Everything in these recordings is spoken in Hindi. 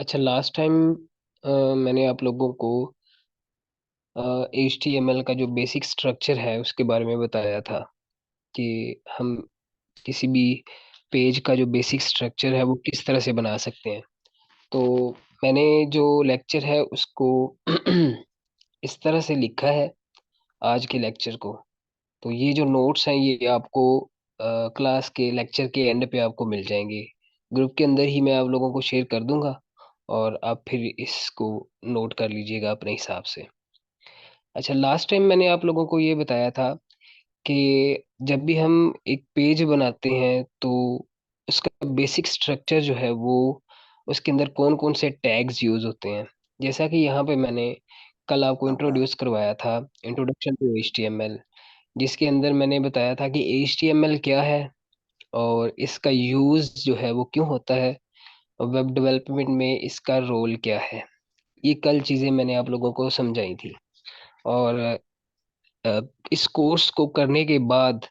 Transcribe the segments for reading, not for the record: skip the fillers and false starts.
अच्छा, लास्ट टाइम मैंने आप लोगों को HTML का जो बेसिक स्ट्रक्चर है उसके बारे में बताया था कि हम किसी भी पेज का जो बेसिक स्ट्रक्चर है वो किस तरह से बना सकते हैं। तो मैंने जो लेक्चर है उसको इस तरह से लिखा है आज के लेक्चर को। तो ये जो नोट्स हैं ये आपको क्लास के लेक्चर के एंड पे आपको मिल जाएंगे। ग्रुप के अंदर ही मैं आप लोगों को शेयर कर दूंगा और आप फिर इसको नोट कर लीजिएगा अपने हिसाब से। अच्छा, लास्ट टाइम मैंने आप लोगों को ये बताया था कि जब भी हम एक पेज बनाते हैं तो उसका बेसिक स्ट्रक्चर जो है वो उसके अंदर कौन कौन से टैग्स यूज होते हैं। जैसा कि यहाँ पे मैंने कल आपको इंट्रोड्यूस करवाया था, इंट्रोडक्शन टू HTML, जिसके अंदर मैंने बताया था कि HTML क्या है और इसका यूज जो है वो क्यों होता है और वेब डेवलपमेंट में इसका रोल क्या है। ये कल चीजें मैंने आप लोगों को समझाई थी। और इस कोर्स को करने के बाद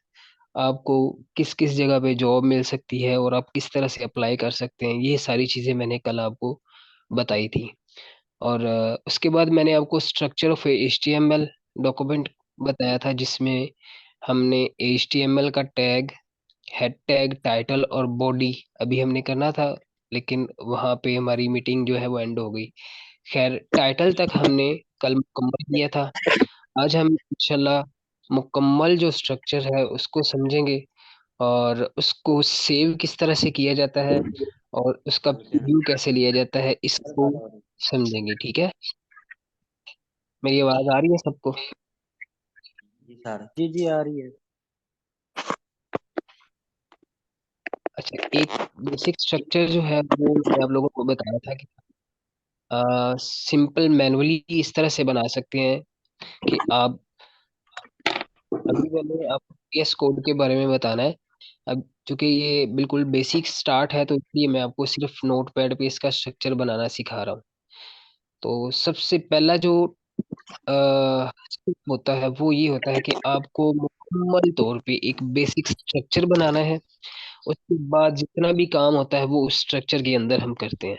आपको किस किस जगह पे जॉब मिल सकती है और आप किस तरह से अप्लाई कर सकते हैं, ये सारी चीजें मैंने कल आपको बताई थी। और उसके बाद मैंने आपको स्ट्रक्चर ऑफ HTML डॉक्यूमेंट बताया था, जिसमें हमने HTML का टैग, हेड टैग, टाइटल और बॉडी अभी हमने करना था, लेकिन वहां पे हमारी मीटिंग जो है वो एंड हो गई। खैर, टाइटल तक हमने कल मुकम्मल किया था। आज हम इंशाल्लाह मुकम्मल जो स्ट्रक्चर है उसको समझेंगे और उसको सेव किस तरह से किया जाता है और उसका प्रीव्यू कैसे लिया जाता है, इसको समझेंगे। ठीक है, मेरी आवाज आ रही है सबको? जी सर, जी जी आ रही है। अच्छा, एक बेसिक स्ट्रक्चर जो है वो मैं आप लोगों को बताया था कि सिंपल मैनुअली इस तरह से बना सकते हैं कि आप, अभी मैंने आपको PS कोड के बारे में बताना है। अब चूंकि ये बिल्कुल बेसिक स्टार्ट है तो इसलिए मैं आपको सिर्फ नोटपैड पे इसका स्ट्रक्चर बनाना सिखा रहा हूँ। तो सबसे पहला जो होता है वो ये होता है कि आपको मुकम्मल तौर पे एक बेसिक स्ट्रक्चर बनाना है। उसके बाद जितना भी काम होता है वो उस स्ट्रक्चर के अंदर हम करते हैं।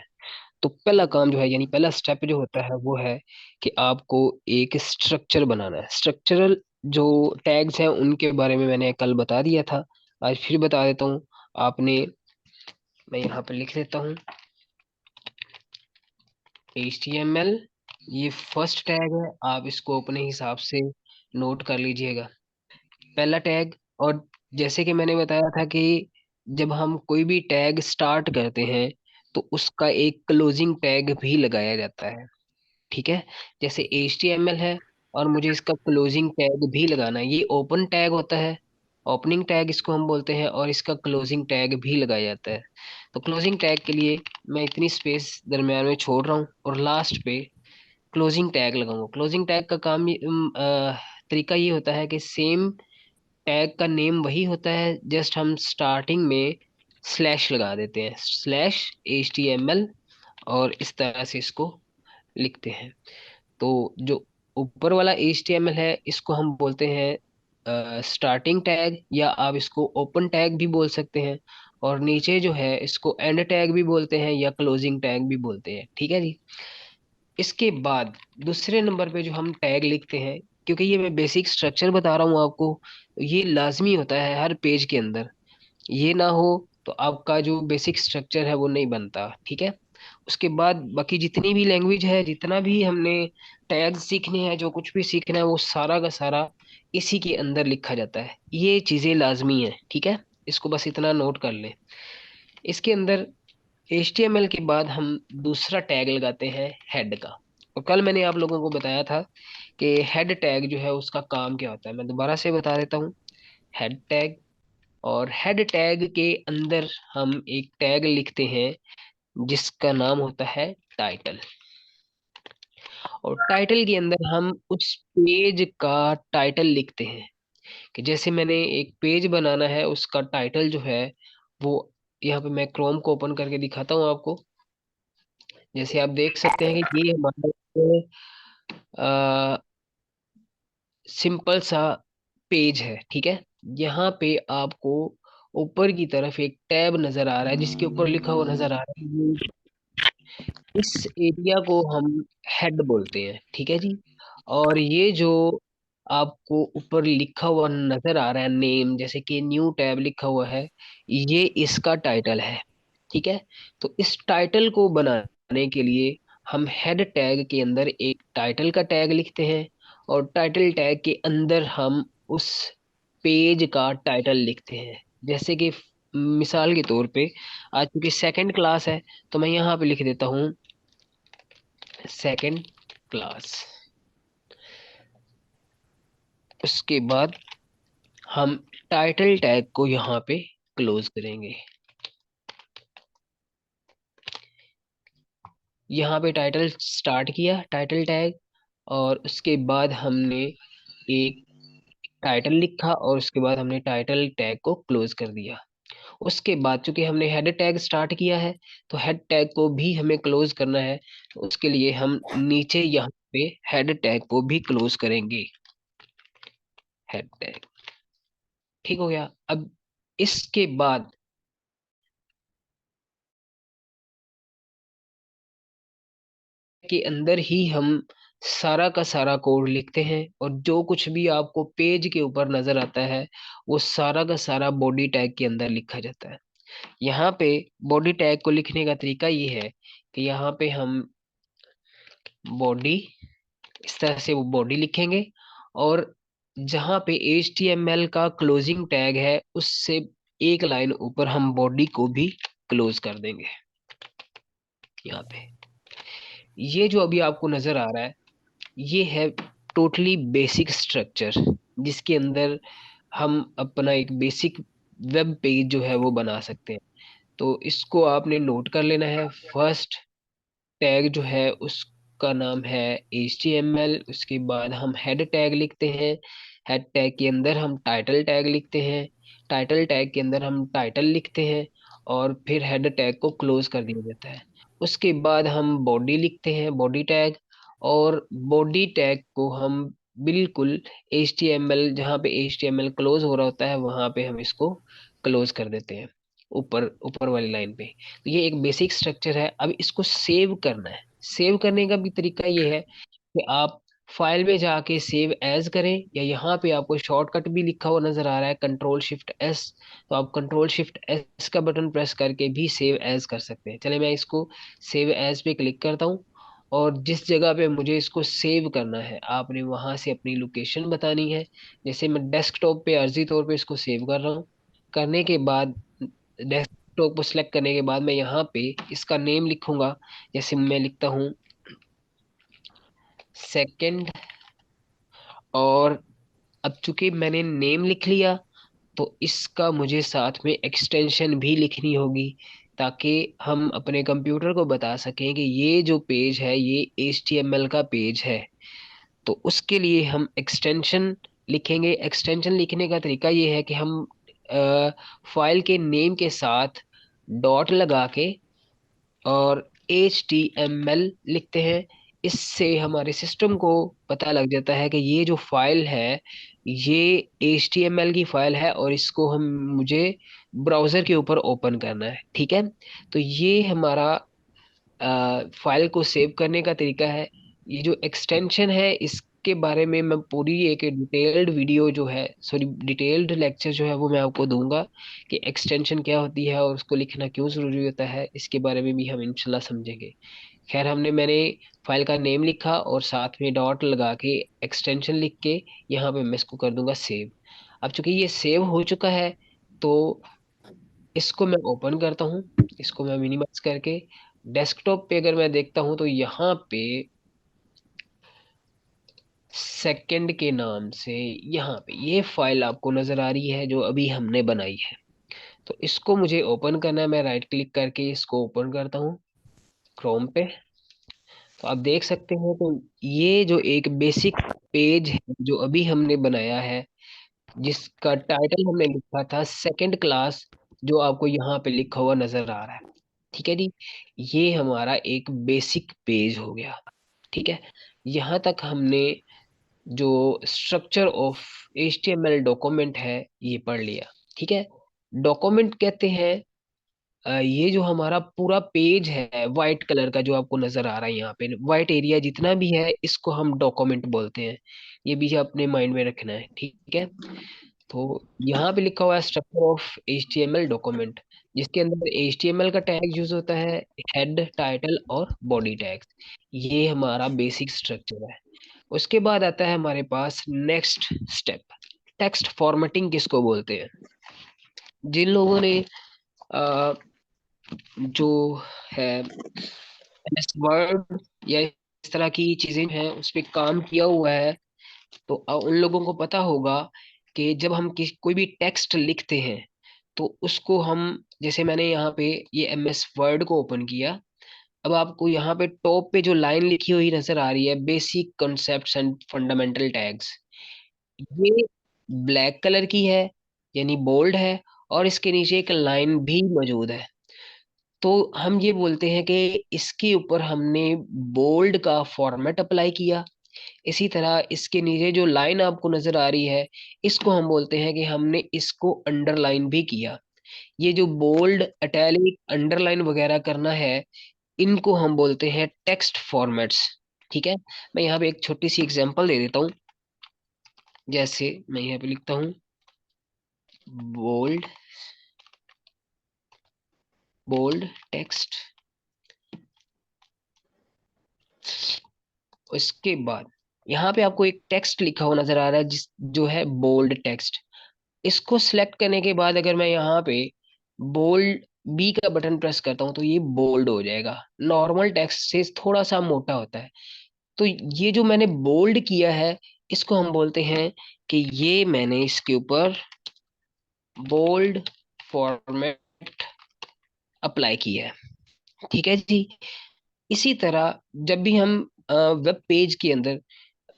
तो पहला काम जो है, यानी पहला स्टेप जो होता है वो है कि आपको एक स्ट्रक्चर बनाना है। स्ट्रक्चरल जो टैग्स हैं उनके बारे में मैंने कल बता दिया था, आज फिर बता देता हूँ। आपने, मैं यहाँ पे लिख देता हूँ HTML, ये फर्स्ट टैग है, आप इसको अपने हिसाब से नोट कर लीजिएगा, पहला टैग। और जैसे कि मैंने बताया था कि जब हम कोई भी टैग स्टार्ट करते हैं तो उसका एक क्लोजिंग टैग भी लगाया जाता है। ठीक है, जैसे HTML है और मुझे इसका क्लोजिंग टैग भी लगाना है, ये ओपन टैग होता है, ओपनिंग टैग इसको हम बोलते हैं, और इसका क्लोजिंग टैग भी लगाया जाता है। तो क्लोजिंग टैग के लिए मैं इतनी स्पेस दरम्यान में छोड़ रहा हूँ और लास्ट पे क्लोजिंग टैग लगाऊंगा। क्लोजिंग टैग का काम तरीका ये होता है कि सेम टैग का नेम वही होता है, जस्ट हम स्टार्टिंग में स्लैश लगा देते हैं, /HTML, और इस तरह से इसको लिखते हैं। तो जो ऊपर वाला HTML है इसको हम बोलते हैं स्टार्टिंग टैग, या आप इसको ओपन टैग भी बोल सकते हैं। और नीचे जो है इसको एंड टैग भी बोलते हैं या क्लोजिंग टैग भी बोलते हैं। ठीक है जी। इसके बाद दूसरे नंबर पे जो हम टैग लिखते हैं, क्योंकि ये मैं बेसिक स्ट्रक्चर बता रहा हूँ आपको, ये लाजमी होता है हर पेज के अंदर। ये ना हो तो आपका जो बेसिक स्ट्रक्चर है वो नहीं बनता। ठीक है, उसके बाद बाकी जितनी भी लैंग्वेज है, जितना भी हमने टैग सीखने हैं, जो कुछ भी सीखना है वो सारा का सारा इसी के अंदर लिखा जाता है। ये चीजें लाजमी है, ठीक है, इसको बस इतना नोट कर लें। इसके अंदर HTML के बाद हम दूसरा टैग लगाते हैं हेड का। और कल मैंने आप लोगों को बताया था कि हेड टैग जो है उसका काम क्या होता है, मैं दोबारा से बता देता हूँ। हेड टैग, और हेड टैग के अंदर हम एक टैग लिखते हैं जिसका नाम होता है टाइटल। और टाइटल के अंदर हम उस पेज का टाइटल लिखते हैं, कि जैसे मैंने एक पेज बनाना है उसका टाइटल जो है वो, यहाँ पे मैं क्रोम को ओपन करके दिखाता हूँ आपको। जैसे आप देख सकते हैं कि ये हमारा सिंपल सा पेज है। ठीक है, यहाँ पे आपको ऊपर की तरफ एक टैब नजर आ रहा है जिसके ऊपर लिखा हुआ नजर आ रहा है इस एरिया को हम हेड बोलते हैं, ठीक है जी। और ये जो आपको ऊपर लिखा हुआ नजर आ रहा है नेम, जैसे कि न्यू टैब लिखा हुआ है, ये इसका टाइटल है, ठीक है। तो इस टाइटल को बनाने के लिए हम हेड टैग के अंदर एक टाइटल का टैग लिखते हैं, और टाइटल टैग के अंदर हम उस पेज का टाइटल लिखते हैं। जैसे कि मिसाल के तौर पे आज चूंकि सेकंड क्लास है, तो मैं यहाँ पे लिख देता हूँ सेकंड क्लास। उसके बाद हम टाइटल टैग को यहाँ पे क्लोज करेंगे। यहाँ पे टाइटल स्टार्ट किया टाइटल टैग, और उसके बाद हमने एक टाइटल लिखा, और उसके बाद हमने टाइटल टैग को क्लोज कर दिया। उसके बाद चूंकि हमने हेड टैग स्टार्ट किया है, तो हेड टैग को भी हमें क्लोज करना है। तो उसके लिए हम नीचे यहाँ पे हेड टैग को भी क्लोज करेंगे। हेड टैग ठीक हो गया। अब इसके बाद के अंदर ही हम सारा का सारा कोड लिखते हैं, और जो कुछ भी आपको पेज के ऊपर नजर आता है, वो सारा का सारा बॉडी टैग के अंदर लिखा जाता है। यहाँ पे बॉडी टैग को लिखने का तरीका ये है कि यहाँ पे हम बॉडी, इस तरह से वो बॉडी लिखेंगे, और जहाँ पे HTML का क्लोजिंग टैग है, उससे एक लाइन ऊपर हम बॉडी को भी क्लोज कर देंगे। यहाँ पे ये जो अभी आपको नजर आ रहा है, ये है टोटली बेसिक स्ट्रक्चर, जिसके अंदर हम अपना एक बेसिक वेब पेज जो है वो बना सकते हैं। तो इसको आपने नोट कर लेना है। फर्स्ट टैग जो है उसका नाम है HTML। उसके बाद हम हेड टैग लिखते हैं, हेड टैग के अंदर हम टाइटल टैग लिखते हैं, टाइटल टैग के अंदर हम टाइटल लिखते हैं, और फिर हेड टैग को क्लोज कर दिया जाता है। उसके बाद हम बॉडी लिखते हैं, बॉडी टैग, और बॉडी टैग को हम बिल्कुल HTML, जहाँ पे HTML क्लोज हो रहा होता है वहां पे हम इसको क्लोज कर देते हैं, ऊपर ऊपर वाली लाइन पे। तो ये एक बेसिक स्ट्रक्चर है। अब इसको सेव करना है। सेव करने का भी तरीका ये है कि आप फाइल में जाके सेव एज करें, या यहाँ पे आपको शॉर्टकट भी लिखा हुआ नजर आ रहा है Ctrl+Shift+S। तो आप Ctrl+Shift+S का बटन प्रेस करके भी सेव एज कर सकते हैं। चले मैं इसको सेव एज पे क्लिक करता हूँ, और जिस जगह पे मुझे इसको सेव करना है आपने वहां से अपनी लोकेशन बतानी है। जैसे मैं डेस्कटॉप पे अर्जी तौर पे इसको सेव कर रहा हूँ। करने के बाद डेस्कटॉप को सिलेक्ट करने के बाद मैं यहाँ पे इसका नेम लिखूंगा। जैसे मैं लिखता हूँ सेकंड, और अब चूंकि मैंने नेम लिख लिया, तो इसका मुझे साथ में एक्सटेंशन भी लिखनी होगी, ताकि हम अपने कंप्यूटर को बता सकें कि ये जो पेज है ये HTML का पेज है। तो उसके लिए हम एक्सटेंशन लिखेंगे। एक्सटेंशन लिखने का तरीका ये है कि हम फाइल के नेम के साथ डॉट लगा के और HTML लिखते हैं। इससे हमारे सिस्टम को पता लग जाता है कि ये जो फाइल है ये HTML की फाइल है, और इसको हम मुझे ब्राउजर के ऊपर ओपन करना है, ठीक है। तो ये हमारा फाइल को सेव करने का तरीका है। ये जो एक्सटेंशन है इसके बारे में मैं पूरी एक डिटेल्ड वीडियो जो है, सॉरी डिटेल्ड लेक्चर जो है वो मैं आपको दूंगा, कि एक्सटेंशन क्या होती है और उसको लिखना क्यों जरूरी होता है। इसके बारे में भी हम इंशाल्लाह समझेंगे। खैर, मैंने फाइल का नेम लिखा और साथ में डॉट लगा के एक्सटेंशन लिख के यहाँ पे मैं इसको कर दूंगा सेव। अब चूंकि ये सेव हो चुका है, तो इसको मैं ओपन करता हूँ। इसको मैं मिनिमाइज करके डेस्कटॉप पे अगर मैं देखता हूँ, तो यहाँ पे सेकंड के नाम से यहाँ पे ये फाइल आपको नजर आ रही है जो अभी हमने बनाई है। तो इसको मुझे ओपन करना है। मैं राइट क्लिक करके इसको ओपन करता हूँ क्रोम पे। तो आप देख सकते हैं, तो ये जो एक बेसिक पेज है जो अभी हमने बनाया है, जिसका टाइटल हमने लिखा था सेकंड क्लास, जो आपको यहाँ पे लिखा हुआ नजर आ रहा है, ठीक है जी। ये हमारा एक बेसिक पेज हो गया, ठीक है। यहाँ तक हमने जो स्ट्रक्चर ऑफ HTML डॉक्यूमेंट है ये पढ़ लिया, ठीक है। डॉक्यूमेंट कहते हैं ये जो हमारा पूरा पेज है व्हाइट कलर का जो आपको नजर आ रहा है यहाँ पे, व्हाइट एरिया जितना भी है इसको हम डॉक्यूमेंट बोलते हैं। ये भी अपने माइंड में रखना है, ठीक है। तो यहाँ पे लिखा हुआ है स्ट्रक्चर ऑफ HTML डॉक्यूमेंट, जिसके अंदर HTML का टैग यूज होता है, हेड, टाइटल और बॉडी टैग्स। ये हमारा बेसिक स्ट्रक्चर है। उसके बाद आता है हमारे पास नेक्स्ट स्टेप, टेक्स्ट फॉर्मेटिंग किसको बोलते हैं। जिन लोगों ने अ, जो है MS वर्ड या इस तरह की चीजें हैं उस पे काम किया हुआ है, तो उन लोगों को पता होगा कि जब हम कोई भी टेक्स्ट लिखते हैं तो उसको हम, जैसे मैंने यहाँ पे ये MS वर्ड को ओपन किया, अब आपको यहाँ पे टॉप पे जो लाइन लिखी हुई नजर आ रही है, basic concepts and fundamental tags, ये ब्लैक कलर की है, यानी बोल्ड है, और इसके नीचे एक लाइन भी मौजूद है। तो हम ये बोलते हैं कि इसके ऊपर हमने बोल्ड का फॉर्मेट अप्लाई किया। इसी तरह इसके नीचे जो लाइन आपको नजर आ रही है, इसको हम बोलते हैं कि हमने इसको अंडरलाइन भी किया। ये जो बोल्ड, इटैलिक, अंडरलाइन वगैरह करना है, इनको हम बोलते हैं टेक्स्ट फॉर्मेट्स। ठीक है, मैं यहाँ पे एक छोटी सी एग्जांपल दे देता हूँ। जैसे मैं यहाँ पे लिखता हूँ बोल्ड, बोल्ड टेक्स्ट, उसके बाद यहाँ पे आपको एक टेक्स्ट लिखा हुआ नजर आ रहा है जिस जो है बोल्ड टेक्स्ट। इसको सिलेक्ट करने के बाद अगर मैं यहाँ पे बोल्ड बी का बटन प्रेस करता हूँ तो ये बोल्ड हो जाएगा। नॉर्मल टेक्स्ट से थोड़ा सा मोटा होता है। तो ये जो मैंने बोल्ड किया है, इसको हम बोलते हैं कि ये मैंने इसके ऊपर बोल्ड फॉर्मेट अप्लाई किया है। ठीक है जी। इसी तरह जब भी हम वेब पेज के अंदर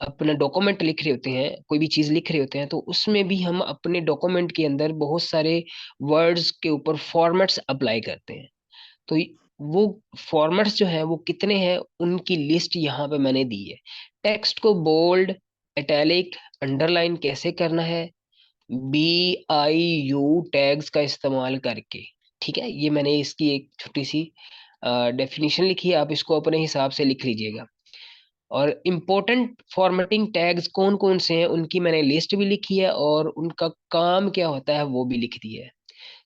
अपना डॉक्यूमेंट लिख रहे होते हैं, कोई भी चीज लिख रहे होते हैं, तो उसमें भी हम अपने डॉक्यूमेंट के अंदर बहुत सारे वर्ड्स के ऊपर फॉर्मेट्स अप्लाई करते हैं। तो वो फॉर्मेट्स जो है वो कितने हैं, उनकी लिस्ट यहाँ पे मैंने दी है। टेक्स्ट को बोल्ड, इटैलिक, अंडरलाइन कैसे करना है, BIU टैग्स का इस्तेमाल करके। ठीक है, ये मैंने इसकी एक छोटी सी डेफिनेशन लिखी है, आप इसको अपने हिसाब से लिख लीजिएगा। और इम्पोर्टेंट फॉर्मेटिंग टैग्स कौन कौन से हैं उनकी मैंने लिस्ट भी लिखी है, और उनका काम क्या होता है वो भी लिख दिया है।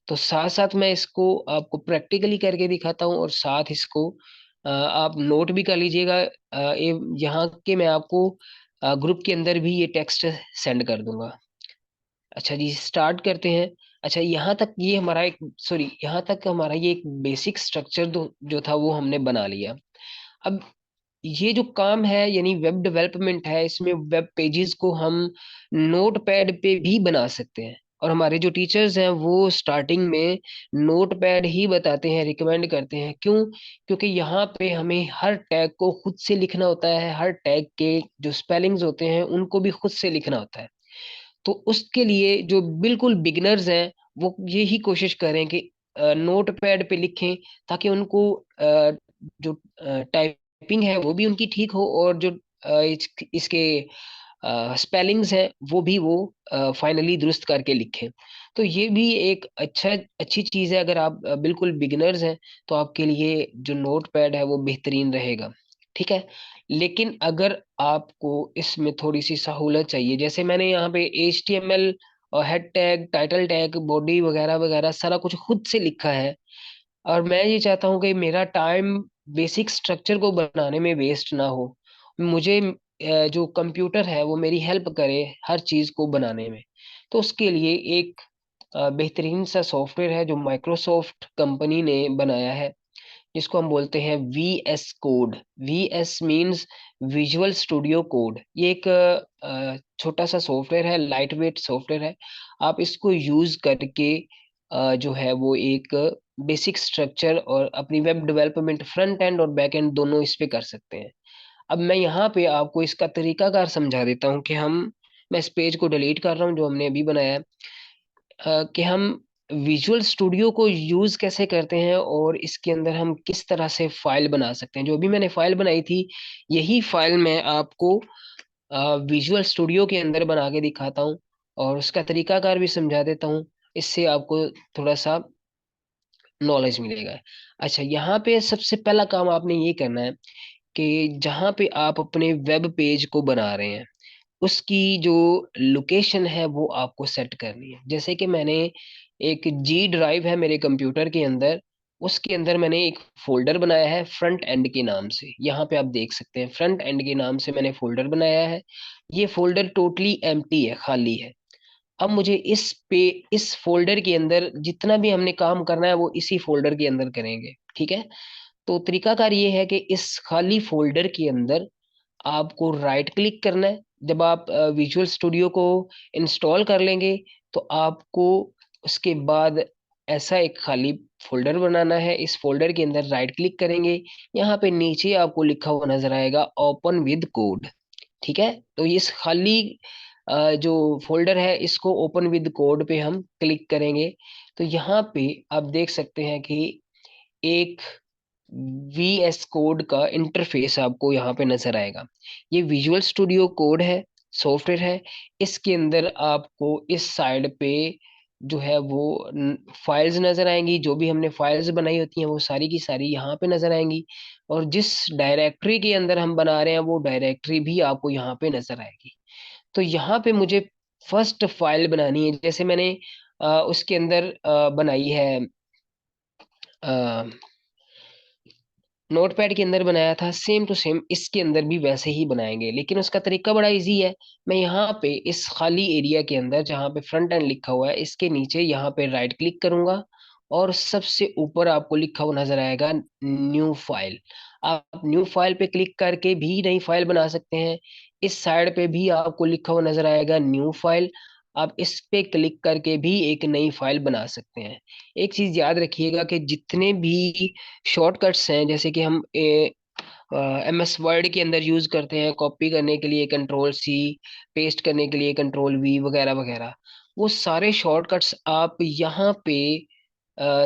तो साथ साथ मैं इसको आपको प्रैक्टिकली करके दिखाता हूँ, और साथ इसको आप नोट भी कर लीजिएगा। यहाँ के मैं आपको ग्रुप के अंदर भी ये टेक्स्ट सेंड कर दूंगा। अच्छा जी, स्टार्ट करते हैं। अच्छा, यहाँ तक ये हमारा एक, सॉरी, यहाँ तक हमारा ये एक बेसिक स्ट्रक्चर जो था वो हमने बना लिया। अब ये जो काम है यानी वेब डेवलपमेंट है, इसमें वेब पेजेस को हम नोट पैड पे भी बना सकते हैं। और हमारे जो टीचर्स हैं वो स्टार्टिंग में नोट पैड ही बताते हैं, रिकमेंड करते हैं। क्यों? क्योंकि यहाँ पे हमें हर टैग को खुद से लिखना होता है, हर टैग के जो स्पेलिंग्स होते हैं उनको भी खुद से लिखना होता है। तो उसके लिए जो बिल्कुल बिगिनर्स हैं वो यही कोशिश करें कि नोट पैड पे लिखें, ताकि उनको जो टाइपिंग है वो भी उनकी ठीक हो, और जो इसके स्पेलिंग्स हैं वो भी वो फाइनली दुरुस्त करके लिखें। तो ये भी एक अच्छी चीज़ है। अगर आप बिल्कुल बिगिनर्स हैं तो आपके लिए जो नोट पैड है वो बेहतरीन रहेगा। ठीक है। लेकिन अगर आपको इसमें थोड़ी सी सहूलत चाहिए, जैसे मैंने यहाँ पे HTML और head tag, title tag, body वगैरह वगैरह सारा कुछ खुद से लिखा है, और मैं ये चाहता हूँ कि मेरा टाइम बेसिक स्ट्रक्चर को बनाने में वेस्ट ना हो, मुझे जो कंप्यूटर है वो मेरी हेल्प करे हर चीज को बनाने में। तो उसके लिए एक बेहतरीन सा सॉफ्टवेयर है जो माइक्रोसॉफ्ट कंपनी ने बनाया है, जिसको हम बोलते हैं VS code. VS means visual studio code. ये एक छोटा सा सॉफ्टवेयर है, लाइट वेट सॉफ्टवेयर है। आप इसको यूज करके जो है वो एक बेसिक स्ट्रक्चर और अपनी वेब डेवलपमेंट फ्रंट एंड और बैक एंड दोनों इस पे कर सकते हैं। अब मैं यहाँ पे आपको इसका तरीकाकार समझा देता हूँ कि मैं इस पेज को डिलीट कर रहा हूँ जो हमने अभी बनाया है। कि हम विजुअल स्टूडियो को यूज कैसे करते हैं और इसके अंदर हम किस तरह से फाइल बना सकते हैं। जो भी मैंने फाइल बनाई थी, यही फाइल मैं आपको विजुअल स्टूडियो के अंदर बना के दिखाता हूँ, और उसका तरीकाकार भी समझा देता हूँ। इससे आपको थोड़ा सा नॉलेज मिलेगा। अच्छा, यहाँ पे सबसे पहला काम आपने ये करना है कि जहाँ पे आप अपने वेब पेज को बना रहे हैं उसकी जो लोकेशन है वो आपको सेट करनी है। जैसे कि मैंने एक जी ड्राइव है मेरे कंप्यूटर के अंदर, उसके अंदर मैंने एक फोल्डर बनाया है फ्रंट एंड के नाम से। यहाँ पे आप देख सकते हैं फ्रंट एंड के नाम से मैंने फोल्डर बनाया है। ये फोल्डर टोटली एम्प्टी है, खाली है। अब मुझे इस फोल्डर के अंदर जितना भी हमने काम करना है वो इसी फोल्डर के अंदर करेंगे, ठीक है। तो तरीकाकार ये है कि इस खाली फोल्डर के अंदर आपको राइट क्लिक करना है। जब आप विजुअल स्टूडियो को इंस्टॉल कर लेंगे तो आपको उसके बाद ऐसा एक खाली फोल्डर बनाना है। इस फोल्डर के अंदर राइट क्लिक करेंगे, यहाँ पे नीचे आपको लिखा हुआ नजर आएगा ओपन विद कोड, ठीक है। तो इस खाली जो फोल्डर है इसको ओपन विद कोड पे हम क्लिक करेंगे। तो यहाँ पे आप देख सकते हैं कि एक VS कोड का इंटरफेस आपको यहाँ पे नजर आएगा। ये विजुअल स्टूडियो कोड है, सॉफ्टवेयर है। इसके अंदर आपको इस साइड पे जो है वो फाइल्स नजर आएंगी। जो भी हमने फाइल्स बनाई होती हैं वो सारी की सारी यहाँ पे नजर आएंगी। और जिस डायरेक्टरी के अंदर हम बना रहे हैं वो डायरेक्टरी भी आपको यहाँ पे नजर आएगी। तो यहाँ पे मुझे फर्स्ट फाइल बनानी है। जैसे मैंने उसके अंदर बनाई है, नोटपैड के अंदर बनाया था, सेम टू सेम इसके अंदर भी वैसे ही बनाएंगे, लेकिन उसका तरीका बड़ा इजी है। मैं यहाँ पे इस खाली एरिया के अंदर जहाँ पे फ्रंट एंड लिखा हुआ है इसके नीचे यहाँ पे राइट क्लिक करूंगा और सबसे ऊपर आपको लिखा हुआ नजर आएगा न्यू फाइल। आप न्यू फाइल पे क्लिक करके भी नई फाइल बना सकते हैं। इस साइड पे भी आपको लिखा हुआ नजर आएगा न्यू फाइल। आप इस पे क्लिक करके भी एक नई फाइल बना सकते हैं। एक चीज याद रखिएगा कि जितने भी शॉर्टकट्स हैं, जैसे कि हम MS वर्ड के अंदर यूज करते हैं कॉपी करने के लिए Ctrl+C, पेस्ट करने के लिए Ctrl+V वगैरह वगैरह, वो सारे शॉर्टकट्स आप यहाँ पे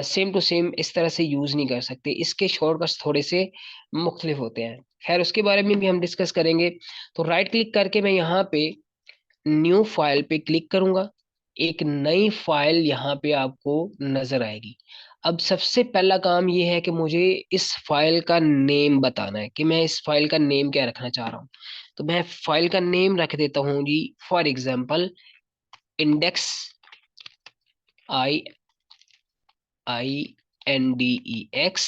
सेम टू सेम इस तरह से यूज नहीं कर सकते। इसके शॉर्टकट्स थोड़े से मुख्तलिफ होते हैं। खैर उसके बारे में भी हम डिस्कस करेंगे। तो राइट क्लिक करके मैं यहाँ पे न्यू फाइल पे क्लिक करूंगा, एक नई फाइल यहाँ पे आपको नजर आएगी। अब सबसे पहला काम ये है कि मुझे इस फाइल का नेम बताना है कि मैं इस फाइल का नेम क्या रखना चाह रहा हूँ। तो मैं फाइल का नेम रख देता हूँ जी, फॉर एग्जाम्पल इंडेक्स, INDEX।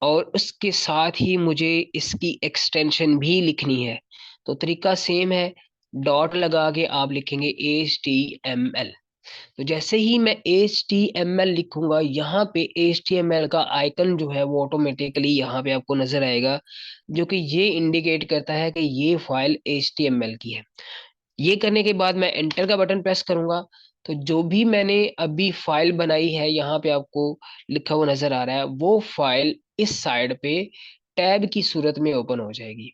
और उसके साथ ही मुझे इसकी एक्सटेंशन भी लिखनी है। तो तरीका सेम है, डॉट लगा के आप लिखेंगे HTML। तो जैसे ही मैं HTML लिखूंगा यहाँ पे HTML का आइकन जो है वो ऑटोमेटिकली यहाँ पे आपको नजर आएगा, जो कि ये इंडिकेट करता है कि ये फाइल HTML की है। ये करने के बाद मैं एंटर का बटन प्रेस करूंगा तो जो भी मैंने अभी फाइल बनाई है यहाँ पे आपको लिखा हुआ नजर आ रहा है, वो फाइल इस साइड पे टैब की सूरत में ओपन हो जाएगी।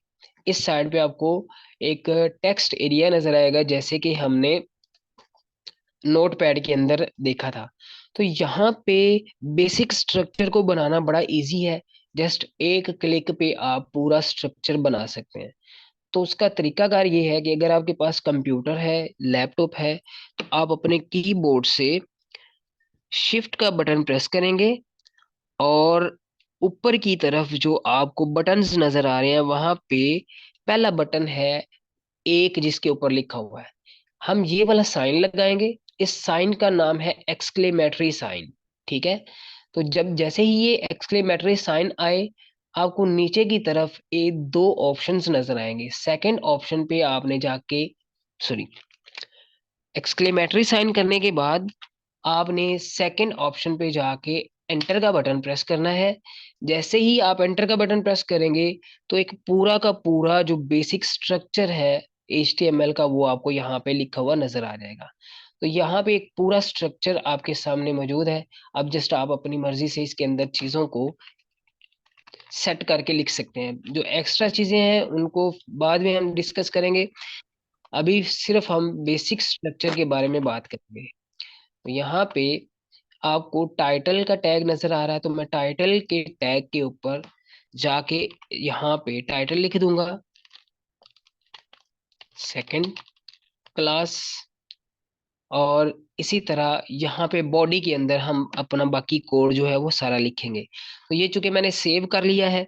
इस साइड पे आपको एक टेक्स्ट एरिया नजर आएगा, जैसे कि हमने नोटपैड के अंदर देखा था। तो यहाँ पे बेसिक स्ट्रक्चर को बनाना बड़ा इजी है। जस्ट एक क्लिक पे आप पूरा स्ट्रक्चर बना सकते हैं। तो उसका तरीकाकार ये है कि अगर आपके पास कंप्यूटर है, लैपटॉप है, तो आप अपने कीबोर्ड से शिफ्ट का बटन प्रेस करेंगे और ऊपर की तरफ जो आपको बटन्स नजर आ रहे हैं वहां पे पहला बटन है एक, जिसके ऊपर लिखा हुआ है, हम ये वाला साइन लगाएंगे। इस साइन का नाम है एक्सक्लेमेटरी साइन, ठीक है। तो जब जैसे ही ये एक्सक्लेमेटरी साइन आए, आपको नीचे की तरफ दो ऑप्शंस नजर आएंगे। सेकंड ऑप्शन पे आपने जाके, सॉरी, एक्सक्लेमेटरी साइन करने के बाद आपने सेकंड ऑप्शन पे जाके एंटर का बटन प्रेस करना है। जैसे ही आप एंटर का बटन प्रेस करेंगे तो एक पूरा का पूरा जो बेसिक स्ट्रक्चर है HTML का वो आपको यहाँ पे लिखा हुआ नजर आ जाएगा। तो यहाँ पे एक पूरा स्ट्रक्चर आपके सामने मौजूद है। अब जस्ट आप अपनी मर्जी से इसके अंदर चीजों को सेट करके लिख सकते हैं। जो एक्स्ट्रा चीजें हैं उनको बाद में हम डिस्कस करेंगे। अभी सिर्फ हम बेसिक स्ट्रक्चर के बारे में बात करेंगे। तो यहाँ पे आपको टाइटल का टैग नजर आ रहा है, तो मैं टाइटल के टैग के ऊपर जाके यहाँ पे टाइटल लिख दूंगा, सेकंड क्लास और इसी तरह यहाँ पे बॉडी के अंदर हम अपना बाकी कोड जो है वो सारा लिखेंगे। तो ये चूंकि मैंने सेव कर लिया है,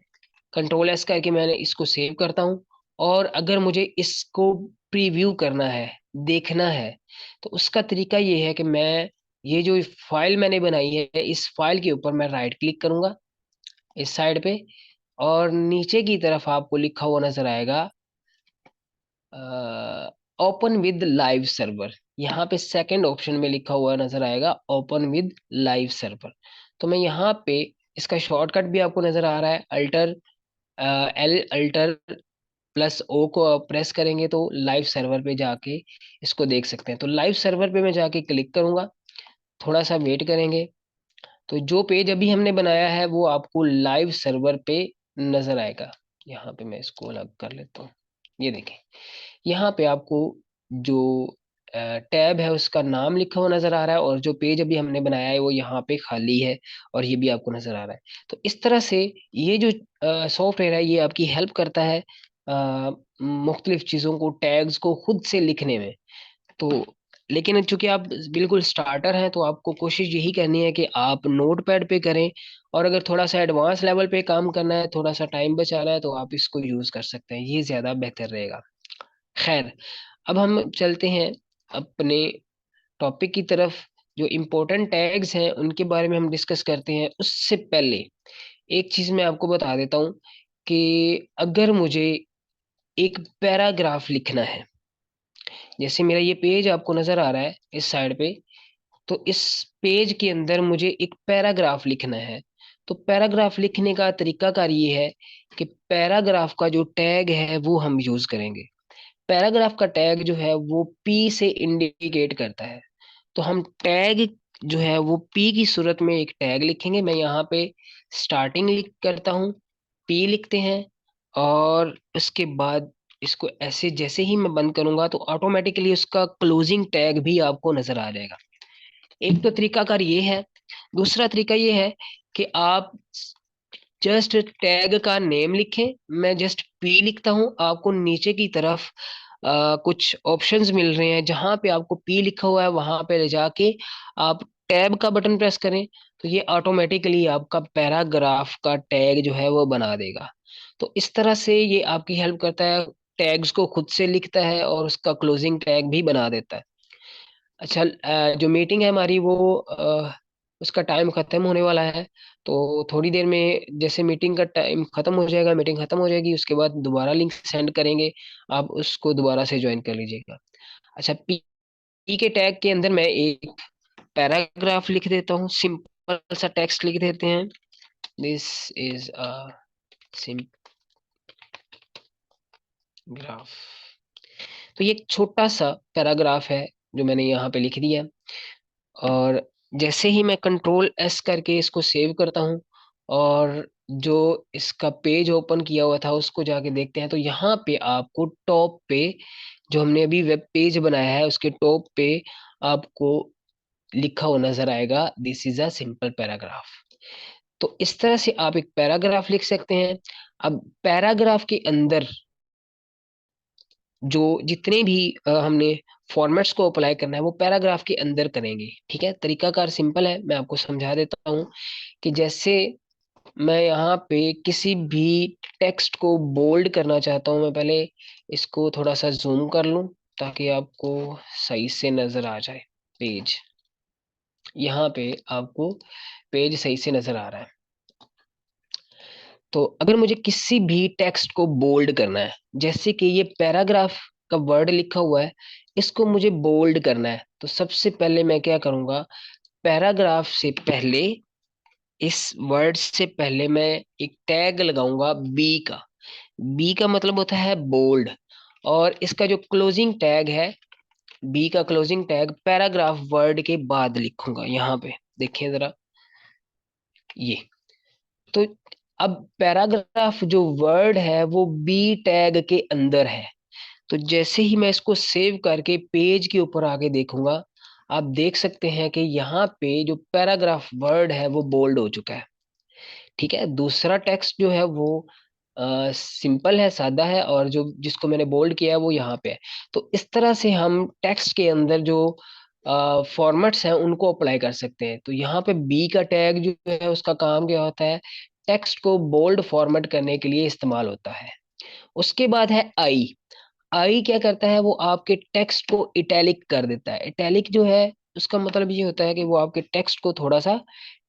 कंट्रोल एस करके मैंने इसको सेव करता हूँ। और अगर मुझे इसको प्रीव्यू करना है, देखना है, तो उसका तरीका ये है कि मैं ये जो फाइल मैंने बनाई है, इस फाइल के ऊपर मैं राइट क्लिक करूंगा इस साइड पे, और नीचे की तरफ आपको लिखा हुआ नजर आएगा ओपन विद लाइव सर्वर। यहाँ पे सेकंड ऑप्शन में लिखा हुआ नजर आएगा ओपन विद लाइव सर्वर। तो मैं यहाँ पे, इसका शॉर्टकट भी आपको नजर आ रहा है, alter L alter plus O को प्रेस करेंगे तो लाइव सर्वर पे जाके इसको देख सकते हैं। तो लाइव सर्वर पे मैं जाके क्लिक करूंगा, थोड़ा सा वेट करेंगे, तो जो पेज अभी हमने बनाया है वो आपको लाइव सर्वर पे नजर आएगा। यहाँ पे मैं इसको अलग कर लेता हूँ। ये देखें, यहाँ पे आपको जो टैब है उसका नाम लिखा हुआ नजर आ रहा है, और जो पेज अभी हमने बनाया है वो यहाँ पे खाली है, और ये भी आपको नजर आ रहा है। तो इस तरह से ये जो सॉफ्टवेयर है ये आपकी हेल्प करता है मुख्तलिफ चीज़ों को, टैग्स को खुद से लिखने में। तो लेकिन चूंकि आप बिल्कुल स्टार्टर हैं, तो आपको कोशिश यही करनी है कि आप नोट पैड पे करें, और अगर थोड़ा सा एडवांस लेवल पे काम करना है, थोड़ा सा टाइम बचाना है, तो आप इसको यूज कर सकते हैं, ये ज्यादा बेहतर रहेगा। खैर, अब हम चलते हैं अपने टॉपिक की तरफ। जो इम्पोर्टेंट टैग्स हैं उनके बारे में हम डिस्कस करते हैं। उससे पहले एक चीज मैं आपको बता देता हूँ कि अगर मुझे एक पैराग्राफ लिखना है, जैसे मेरा ये पेज आपको नजर आ रहा है इस साइड पे, तो इस पेज के अंदर मुझे एक पैराग्राफ लिखना है। तो पैराग्राफ लिखने का तरीकाकार ये है कि पैराग्राफ का जो टैग है वो हम यूज करेंगे। पैराग्राफ का टैग जो है वो पी से इंडिकेट करता है। तो हम टैग जो है वो पी की सूरत में एक टैग लिखेंगे। मैं यहाँ पे स्टार्टिंग लिख करता हूँ, पी लिखते हैं, और उसके बाद इसको ऐसे जैसे ही मैं बंद करूंगा तो ऑटोमेटिकली उसका क्लोजिंग टैग भी आपको नजर आ जाएगा। एक तो तरीकाकार ये है। दूसरा तरीका ये है कि आप जस्ट टैग का नेम लिखें। मैं जस्ट पी लिखता हूं, आपको नीचे की तरफ कुछ ऑप्शंस मिल रहे हैं, जहां पे आपको पी लिखा हुआ है वहां पे ले जाके आप टैब का बटन प्रेस करें, तो ये ऑटोमेटिकली आपका पैराग्राफ का टैग जो है वो बना देगा। तो इस तरह से ये आपकी हेल्प करता है, टैग्स को खुद से लिखता है और उसका क्लोजिंग टैग भी बना देता है। अच्छा, जो मीटिंग है हमारी वो उसका टाइम खत्म होने वाला है। तो थोड़ी देर में जैसे मीटिंग का टाइम खत्म हो जाएगा, मीटिंग खत्म हो जाएगी, उसके बाद दोबारा लिंक सेंड करेंगे, आप उसको दोबारा से ज्वाइन कर लीजिएगा। अच्छा, पी के टैग के अंदर मैं एक पैराग्राफ लिख देता हूँ, सिंपल सा टेक्स्ट लिख देते हैं, दिस इज अ सिंपल। तो ये एक छोटा सा पैराग्राफ है जो मैंने यहाँ पे लिख दिया। और जैसे ही मैं कंट्रोल एस करके इसको सेव करता हूँ, और जो इसका पेज ओपन किया हुआ था उसको जाके देखते हैं, तो यहाँ पे आपको टॉप पे जो हमने अभी वेब पेज बनाया है उसके टॉप पे आपको लिखा हुआ नजर आएगा, this is a simple paragraph. तो इस तरह से आप एक पैराग्राफ लिख सकते हैं। अब पैराग्राफ के अंदर जो जितने भी हमने फॉर्मेट्स को अप्लाई करना है वो पैराग्राफ के अंदर करेंगे। ठीक है, तरीकाकार सिंपल है, मैं आपको समझा देता हूँ कि जैसे मैं यहाँ पे किसी भी टेक्स्ट को बोल्ड करना चाहता हूँ, मैं पहले इसको थोड़ा सा जूम कर लूँ ताकि आपको सही से नजर आ जाए पेज। यहाँ पे आपको पेज सही से नजर आ रहा है। तो अगर मुझे किसी भी टेक्स्ट को बोल्ड करना है, जैसे कि ये पैराग्राफ का वर्ड लिखा हुआ है, इसको मुझे बोल्ड करना है, तो सबसे पहले मैं क्या करूंगा, पैराग्राफ से पहले, इस वर्ड से पहले मैं एक टैग लगाऊंगा बी का। बी का मतलब होता है बोल्ड, और इसका जो क्लोजिंग टैग है, बी का क्लोजिंग टैग पैराग्राफ वर्ड के बाद लिखूंगा। यहाँ पे देखिए जरा, ये तो अब पैराग्राफ जो वर्ड है वो बी टैग के अंदर है। तो जैसे ही मैं इसको सेव करके पेज के ऊपर आके देखूंगा, आप देख सकते हैं कि यहाँ पे जो पैराग्राफ वर्ड है वो बोल्ड हो चुका है। ठीक है, दूसरा टेक्स्ट जो है वो सिंपल है, सादा है, और जो जिसको मैंने बोल्ड किया है वो यहाँ पे है। तो इस तरह से हम टेक्स्ट के अंदर जो फॉर्मेट्स हैं उनको अप्लाई कर सकते हैं। तो यहाँ पे बी का टैग जो है उसका काम क्या होता है, टेक्स्ट को बोल्ड फॉर्मेट करने के लिए इस्तेमाल होता है। उसके बाद है आई। आई क्या करता है, वो आपके टेक्स्ट को इटैलिक कर देता है। इटैलिक जो है उसका मतलब ये होता है कि वो आपके टेक्स्ट को थोड़ा सा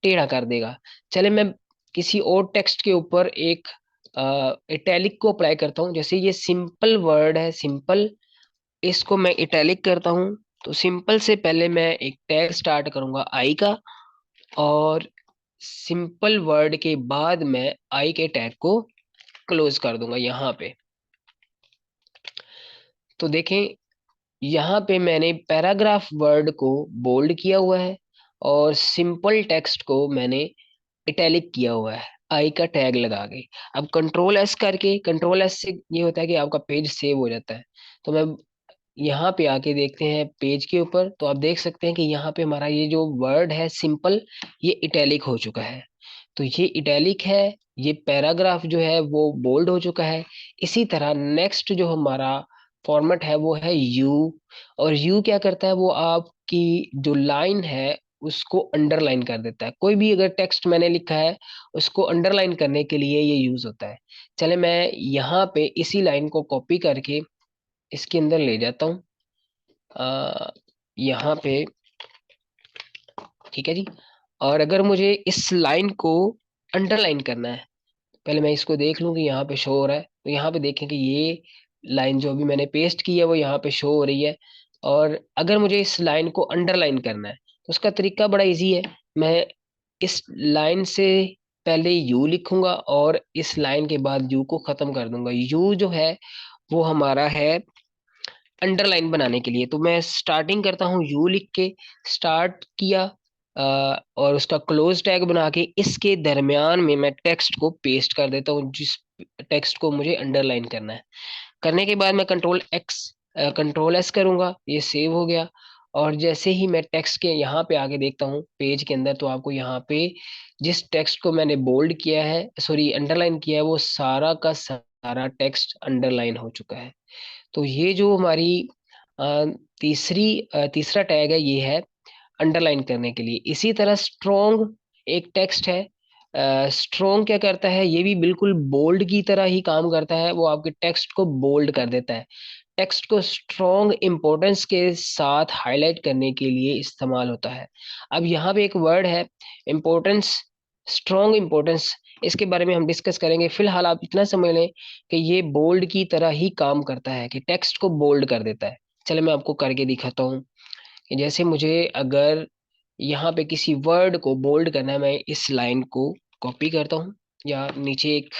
टेढ़ा कर देगा। चले मैं किसी और टेक्स्ट के ऊपर एक इटैलिक को अप्लाई करता हूँ। जैसे ये सिंपल वर्ड है, सिंपल, इसको मैं इटैलिक करता हूँ। तो सिंपल से पहले मैं एक टैग स्टार्ट करूंगा आई का, और सिंपल वर्ड के बाद मैं आई के टैग को क्लोज कर दूंगा यहाँ पे। तो देखें, यहाँ पे मैंने पैराग्राफ वर्ड को बोल्ड किया हुआ है और सिंपल टेक्स्ट को मैंने इटैलिक किया हुआ है आई का टैग लगा के। अब कंट्रोल एस करके, कंट्रोल एस से ये होता है कि आपका पेज सेव हो जाता है। तो मैं यहाँ पे आके देखते हैं पेज के ऊपर, तो आप देख सकते हैं कि यहाँ पे हमारा ये जो वर्ड है सिंपल, ये इटैलिक हो चुका है। तो ये इटैलिक है, ये पैराग्राफ जो है वो बोल्ड हो चुका है। इसी तरह नेक्स्ट जो हमारा फॉर्मेट है वो है यू। और यू क्या करता है, वो आपकी जो लाइन है उसको अंडरलाइन कर देता है। कोई भी अगर टेक्स्ट मैंने लिखा है उसको अंडरलाइन करने के लिए ये यूज होता है। चले मैं यहाँ पे इसी लाइन को कॉपी करके इसके अंदर ले जाता हूँ, यहाँ पे। ठीक है जी। और अगर मुझे इस लाइन को अंडरलाइन करना है, पहले मैं इसको देख लूं कि यहाँ पे शो हो रहा है। तो यहाँ पे देखें कि ये लाइन जो भी मैंने पेस्ट की है वो यहाँ पे शो हो रही है। और अगर मुझे इस लाइन को अंडरलाइन करना है तो उसका तरीका बड़ा इजी है। मैं इस लाइन से पहले यू लिखूंगा और इस लाइन के बाद यू को खत्म कर दूंगा। यू जो है वो हमारा है अंडरलाइन बनाने के लिए। तो मैं स्टार्टिंग करता हूँ यू लिख के, स्टार्ट किया, और उसका क्लोज टैग बना के इसके दरमियान में मैं टेक्स्ट को पेस्ट कर देता हूँ जिस टेक्स्ट को मुझे अंडरलाइन करना है। करने के बाद मैं कंट्रोल एस करूंगा, ये सेव हो गया। और जैसे ही मैं टेक्स्ट के यहाँ पे आके देखता हूँ पेज के अंदर, तो आपको यहाँ पे जिस टेक्स्ट को मैंने बोल्ड किया है, सॉरी अंडरलाइन किया है, वो सारा का सारा टेक्स्ट अंडरलाइन हो चुका है। तो ये जो हमारी अ, तीसरा टैग है, ये है अंडरलाइन करने के लिए। इसी तरह स्ट्रोंग एक टेक्स्ट है। स्ट्रोंग क्या करता है, ये भी बिल्कुल बोल्ड की तरह ही काम करता है। वो आपके टेक्स्ट को बोल्ड कर देता है। टेक्स्ट को स्ट्रोंग इंपॉर्टेंस के साथ हाईलाइट करने के लिए इस्तेमाल होता है। अब यहाँ पे एक वर्ड है इंपॉर्टेंस, स्ट्रोंग इंपॉर्टेंस, इसके बारे में हम डिस्कस करेंगे। फिलहाल आप इतना समझ लें कि ये बोल्ड की तरह ही काम करता है, कि टेक्स्ट को बोल्ड कर देता है। चलो मैं आपको करके दिखाता हूँ कि जैसे मुझे अगर यहाँ पे किसी वर्ड को बोल्ड करना है, मैं इस लाइन को कॉपी करता हूँ, या नीचे एक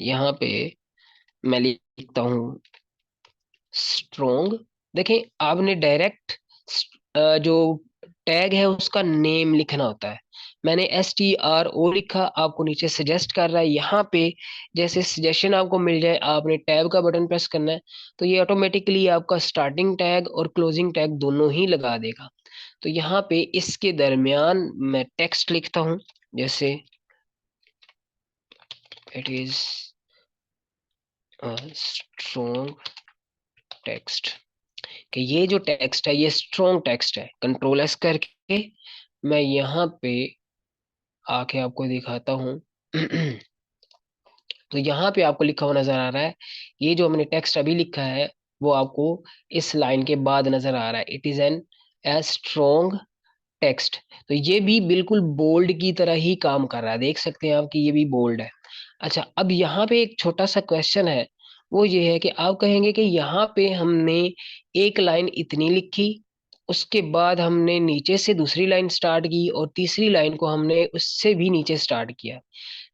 यहाँ पे मैं लिखता हूँ स्ट्रोंग। देखें, आपने डायरेक्ट जो टैग है उसका नेम लिखना होता है। मैंने STRO लिखा, आपको नीचे सजेस्ट कर रहा है यहाँ पे। जैसे सजेशन आपको मिल जाए, आपने टैब का बटन प्रेस करना है, तो ये ऑटोमेटिकली आपका स्टार्टिंग टैग और क्लोजिंग टैग दोनों ही लगा देगा। तो यहाँ पे इसके दरमियान मैं टेक्स्ट लिखता हूँ, जैसे इट इज स्ट्रॉन्ग टेक्स्ट। कि ये जो टेक्स्ट है ये स्ट्रॉन्ग टेक्स्ट है। कंट्रोल एस करके मैं यहाँ पे आके आपको दिखाता हूँ। तो यहाँ पे आपको लिखा हुआ नजर आ रहा है, ये जो हमने टेक्स्ट अभी लिखा है वो आपको इस लाइन के बाद नजर आ रहा है, it is an a strong text. तो ये भी बिल्कुल बोल्ड की तरह ही काम कर रहा है, देख सकते हैं आप कि ये भी बोल्ड है। अच्छा, अब यहाँ पे एक छोटा सा क्वेश्चन है, वो ये है कि आप कहेंगे कि यहाँ पे हमने एक लाइन इतनी लिखी, उसके बाद हमने नीचे से दूसरी लाइन स्टार्ट की, और तीसरी लाइन को हमने उससे भी नीचे स्टार्ट किया,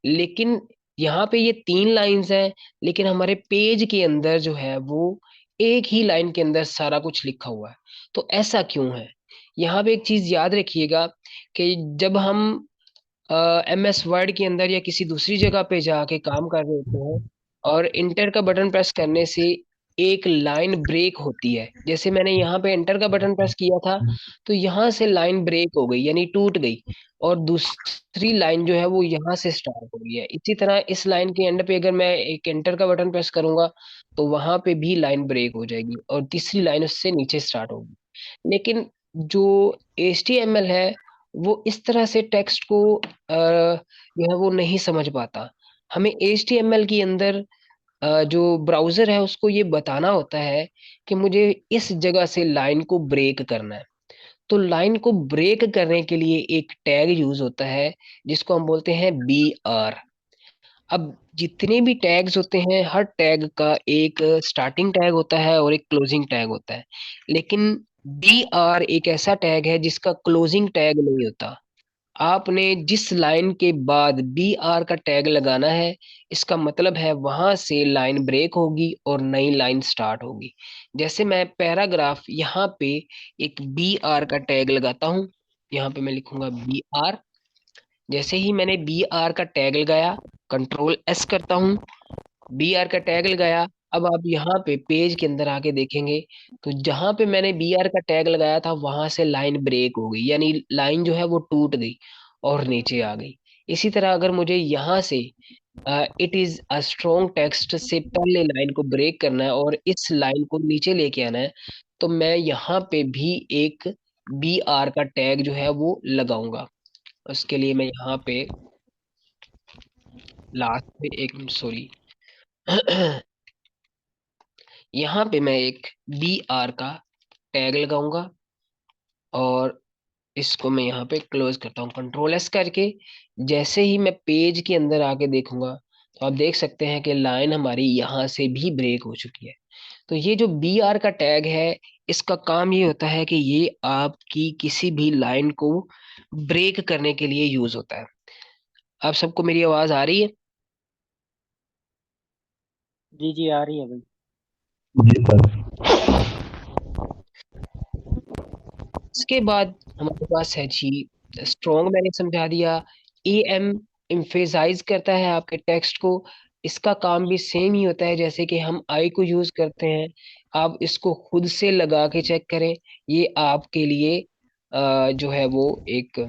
लेकिन यहाँ पे ये 3 लाइंस हैं, लेकिन हमारे पेज के अंदर जो है वो एक ही लाइन के अंदर सारा कुछ लिखा हुआ है। तो ऐसा क्यों है? यहाँ पे एक चीज याद रखिएगा कि जब हम MS वर्ड के अंदर या किसी दूसरी जगह पे जाके काम कर रहे होते हैं, और इंटर का बटन प्रेस करने से एक लाइन ब्रेक होती है। जैसे मैंने यहाँ पे एंटर का बटन प्रेस किया था, तो यहाँ से लाइन ब्रेक हो गई यानी टूट गई, और दूसरी लाइन जो है वो यहाँ से स्टार्ट हो गई है। इसी तरह इस लाइन के एंड पे अगर मैं एक एंटर का बटन प्रेस करूंगा, तो वहां पे भी लाइन ब्रेक हो जाएगी और तीसरी लाइन उससे नीचे स्टार्ट होगी। लेकिन जो HTML है, वो इस तरह से टेक्स्ट को जो है वो नहीं समझ पाता। हमें HTML के अंदर जो ब्राउजर है उसको ये बताना होता है कि मुझे इस जगह से लाइन को ब्रेक करना है। तो लाइन को ब्रेक करने के लिए एक टैग यूज होता है जिसको हम बोलते हैं BR। अब जितने भी टैग्स होते हैं, हर टैग का एक स्टार्टिंग टैग होता है और एक क्लोजिंग टैग होता है। लेकिन BR एक ऐसा टैग है जिसका क्लोजिंग टैग नहीं होता। आपने जिस लाइन के बाद BR का टैग लगाना है, इसका मतलब है वहां से लाइन ब्रेक होगी और नई लाइन स्टार्ट होगी। जैसे मैं पैराग्राफ यहाँ पे एक BR का टैग लगाता हूँ, यहाँ पे मैं लिखूंगा BR। जैसे ही मैंने BR का टैग लगाया, Ctrl+S करता हूँ, BR का टैग लगाया। अब आप यहाँ पे पेज के अंदर आके देखेंगे, तो जहां पे मैंने BR का टैग लगाया था वहां से लाइन ब्रेक हो गई, यानी लाइन जो है वो टूट गई और नीचे आ गई। इसी तरह अगर मुझे यहाँ से it is a strong text से पहले लाइन को ब्रेक करना है और इस लाइन को नीचे लेके आना है, तो मैं यहाँ पे भी एक BR का टैग जो है वो लगाऊंगा। उसके लिए मैं यहाँ पे लास्ट में एक, सॉरी, यहाँ पे मैं एक BR का टैग लगाऊंगा और इसको मैं यहाँ पे क्लोज करता हूँ Ctrl+S करके। जैसे ही मैं पेज के अंदर आके देखूंगा, तो आप देख सकते हैं कि लाइन हमारी यहाँ से भी ब्रेक हो चुकी है। तो ये जो BR का टैग है, इसका काम ये होता है कि ये आपकी किसी भी लाइन को ब्रेक करने के लिए यूज होता है। आप सबको मेरी आवाज आ रही है? जी जी आ रही है भाई। जी सर। इसके बाद हमारे पास है जी स्ट्रॉन्ग, मैंने समझा दिया। AM एम्फेसाइज करता है आपके टेक्स्ट को। इसका काम भी सेम ही होता है जैसे कि हम आई को यूज करते हैं। आप इसको खुद से लगा के चेक करें, ये आपके लिए जो है वो एक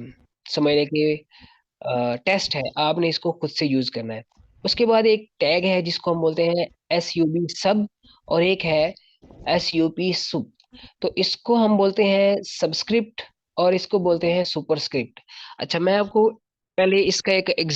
समझने के टेस्ट है, आपने इसको खुद से यूज करना है। उसके बाद एक टैग है जिसको हम बोलते हैं SUB सब, और एक है SUP सुप। तो इसको हम बोलते हैं सबस्क्रिप्ट और इसको बोलते हैं सुपरस्क्रिप्ट। अच्छा, मैं आपको पहले इसका एक